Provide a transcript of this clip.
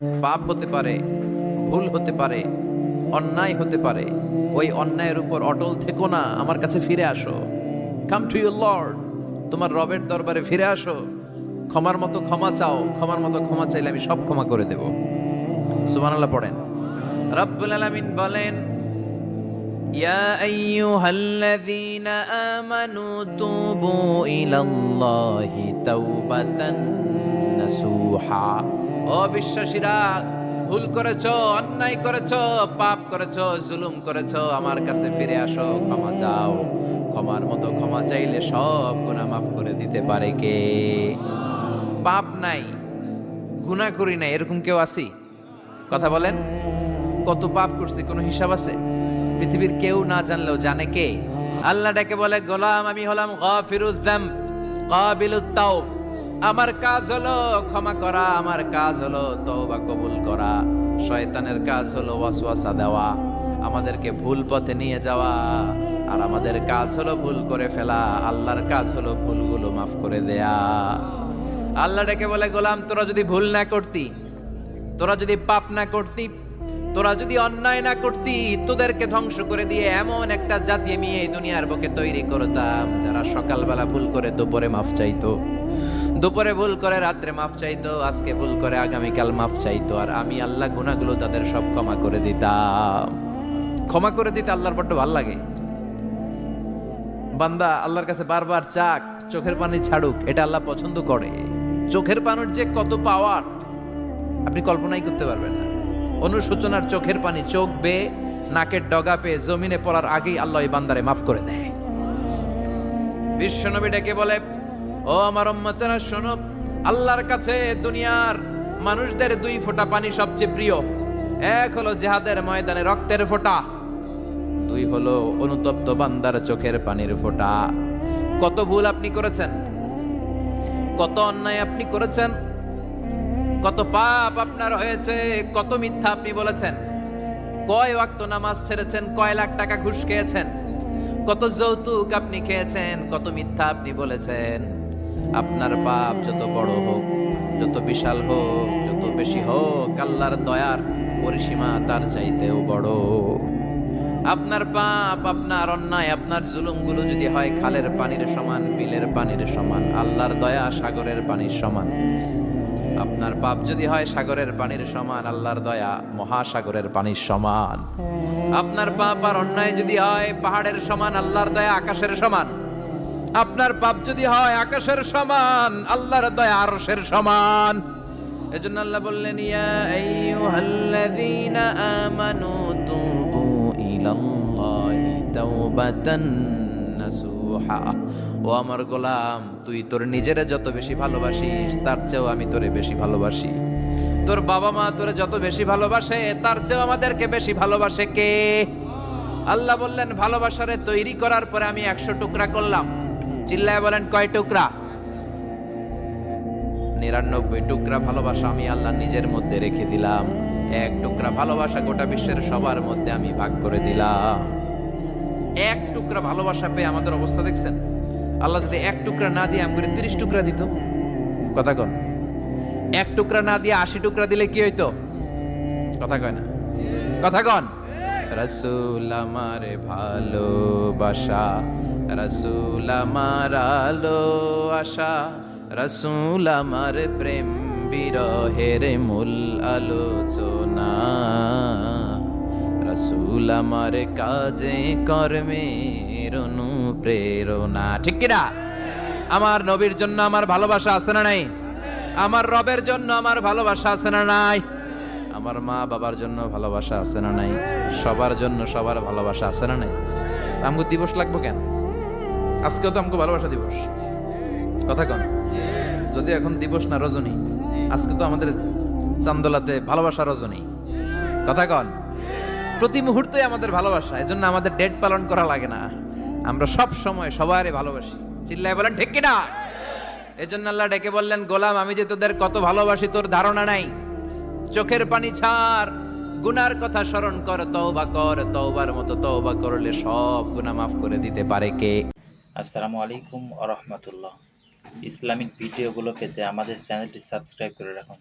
পাপ হতে পারে, ভুল হতে পারে, অন্যায় হতে পারে। ওই অন্যায়ের উপর অটল থেকো না, আমার কাছে ফিরে আসো। কাম টু ইউর লর্ড, তোমার রবের দরবারে ফিরে আসো। ক্ষমার মতো ক্ষমা চাও, ক্ষমার মতো ক্ষমা চাইলে আমি সব ক্ষমা করে দেব। সুবহানাল্লাহ পড়েন। রব্বুল আলামিন বলেন, ইয়া আইয়ুহাল্লাযীনা আমানু তুবু ইলাল্লাহি তাওবাতান নাসুহা। ও বিশ্বাসীরা, ভুল করেছো, অন্যায় করেছো, পাপ করেছো, জুলুম করেছো, আমার কাছে ফিরে আসো, ক্ষমা চাও। ক্ষমার মতো ক্ষমা চাইলে সব গুনাহ মাফ করে দিতে পারে কে? পাপ নাই, গুনাহ করি নাই, এরকম কেউ আছি? কথা বলেন। কত পাপ করছি কোনো হিসাব আছে? পৃথিবীর কেউ না জানলেও জানে কে? আল্লাহ ডেকে বলে, গোলাম আমি হলাম গাফিরুয যামব কাবিলুত তাওব। আমার কাজ হলো ক্ষমা করা, আমার কাজ হলো তওবা কবুল করা। শয়তানের কাজ হলো ওয়াসওয়াসা দেওয়া, আমাদেরকে ভুল পথে নিয়ে যাওয়া। আর আমাদের কাজ হলো ভুল করে ফেলা, আল্লাহর কাজ হলো ভুলগুলো মাফ করে দেয়া। আল্লাহ ডেকে বলে, গোলাম তোরা যদি ভুল না করতি, তোরা যদি পাপ না করতি, তোরা যদি অন্যায় না করতি, তোদেরকে ধ্বংস করে দিয়ে এমন একটা জাতি আমি এই দুনিয়ার বুকে তৈরি করতাম যারা সকালবেলা ভুল করে দুপুরে মাফ চাইতো, দুপুরে ভুল করে রাত্রে মাফ চাইতো, আজকে ভুল করে আগামীকাল মাফ চাইতো। আর আমি আল্লাহ গুনাহগুলো তাদের সব ক্ষমা করে দিতাম। ক্ষমা করে দিতে আল্লাহর বড্ড ভালো লাগে। বান্দা আল্লাহর কাছে বারবার চাক, চোখের পানি ছাড়ুক, এটা আল্লাহ পছন্দ করে। চোখের পানির যে কত পাওয়ার আপনি কল্পনাই করতে পারবেন না। অনুশোচনার চোখের পানি চোখ বেয়ে নাকের ডগা পেয়ে জমিনে পড়ার আগেই আল্লাহ এই বান্দারে মাফ করে দেয়। বিশ্বনবী ডেকে বলে, ও আমার উম্মতেরা শোনো, আল্লাহর কাছে দুনিয়ার মানুষদের দুই ফোঁটা পানি সবচেয়ে প্রিয়। এক হলো জিহাদের ময়দানে রক্তের ফোঁটা, দুই হলো অনুতপ্ত বান্দার চোখের পানির ফোঁটা। কত ভুল আপনি করেছেন, কত অন্যায় আপনি করেছেন, কত পাপ আপনার হয়েছে, কত মিথ্যা আপনি বলেছেন, কয় ওয়াক্ত নামাজ ছেড়েছেন, কয় লাখ টাকা ঘুষ খেয়েছেন, কত যৌতুক আপনি খেয়েছেন, কত মিথ্যা আপনি বলেছেন। আপনার পাপ যত বড় হোক, যত বিশাল হোক, যত বেশি হোক, আল্লাহর দয়ার পরিসীমা তার চাইতেও বড়। আপনার পাপ, আপনার অন্যায়, আপনার জুলুমগুলো যদি হয় খালের পানির সমান, বিলের পানির সমান, আল্লাহর দয়া সাগরের পানির সমান। আপনার পাপ যদি হয় সাগরের পানির সমান, আল্লাহর দয়া মহাসাগরের পানির সমান। আপনার পাপ আর অন্যায় যদি হয় পাহাড়ের সমান, আল্লাহর দয়া আকাশের সমান। আপনার পাপ যদি হয় আকাশের সমান, আল্লাহর দয়া আরশের সমান। এজন্য আল্লাহ বললেন, ইয়া আইয়ুহাল্লাযীনা আমানু তুবু ইলাল্লাহি তাওবাতান নাসুহা। ও আমার গোলাম, তুই তোর নিজেরে যত বেশি ভালোবাসিস তার চেয়েও আমি তোরে বেশি ভালোবাসি। তোর বাবা মা তোরে যত বেশি ভালোবাসে তার চেয়েও আমাদেরকে বেশি ভালোবাসে কে? আল্লাহ বললেন, ভালোবাসারে তৈরি করার পরে আমি 100 টুকরা করলাম। চিল্লায় বলেন, কয় টুকরা? 99 টুকরা ভালোবাসা আমি আল্লাহ নিজের মধ্যে রেখে দিলাম। 1 টুকরা ভালোবাসা গোটা বিশ্বের সবার মধ্যে আমি ভাগ করে দিলাম। 1 টুকরা ভালোবাসা পেয়ে আমাদের অবস্থা দেখছেন? আল্লাহ যদি 1 টুকরা না দিয়ে আমাকে 30 টুকরা দিত, কথা কন। 1 টুকরা না দিয়ে 80 টুকরা দিলে কি হইতো? কথা কয় না, কথা কন। রাসূল আমার ভালোবাসা, রাসূল আমার আলো আশা, রাসূল আমার প্রেম বিরহের মূল আলোচনা, রাসূল আমার কাজে কর্মের অনুপ্রেরণা। ঠিক কিনা? আমার নবীর জন্য আমার ভালোবাসা আছে না নাই? আমার রবের জন্য আমার ভালোবাসা আছে না নাই? আমার মা বাবার জন্য ভালোবাসা আছে না নাই? সবার জন্য সবার ভালোবাসা আছে না নাই? আমগো দিবস লাগবো কেন? আজকেও তো আমগো ভালোবাসা দিবস, কথা কন। যদি এখন দিবস না, রজনী। আজকে তো আমাদের চান্দোলাতে ভালোবাসা রজনী, কথা কন। প্রতি মুহূর্তে আমাদের ভালোবাসা, এজন্য আমাদের ডেট পালন করা লাগে না। আমরা সব সময় সবারই ভালোবাসি। চিল্লায় বলেন ঠিক কিনা? এজন্য আল্লাহ ডেকে বললেন, গোলাম আমি যে তোদের কত ভালোবাসি তোর ধারণা নাই। চোখের পানি ছাড়, গুনার কথা স্মরণ কর, তওবা কর। তওবার মতো তওবা করলে সব গুনাহ মাফ করে দিতে পারে কে? আসসালামু আলাইকুম ওয়া রাহমাতুল্লাহ। ইসলামিক ভিডিওগুলো পেতে আমাদের চ্যানেলটি সাবস্ক্রাইব করে রাখুন।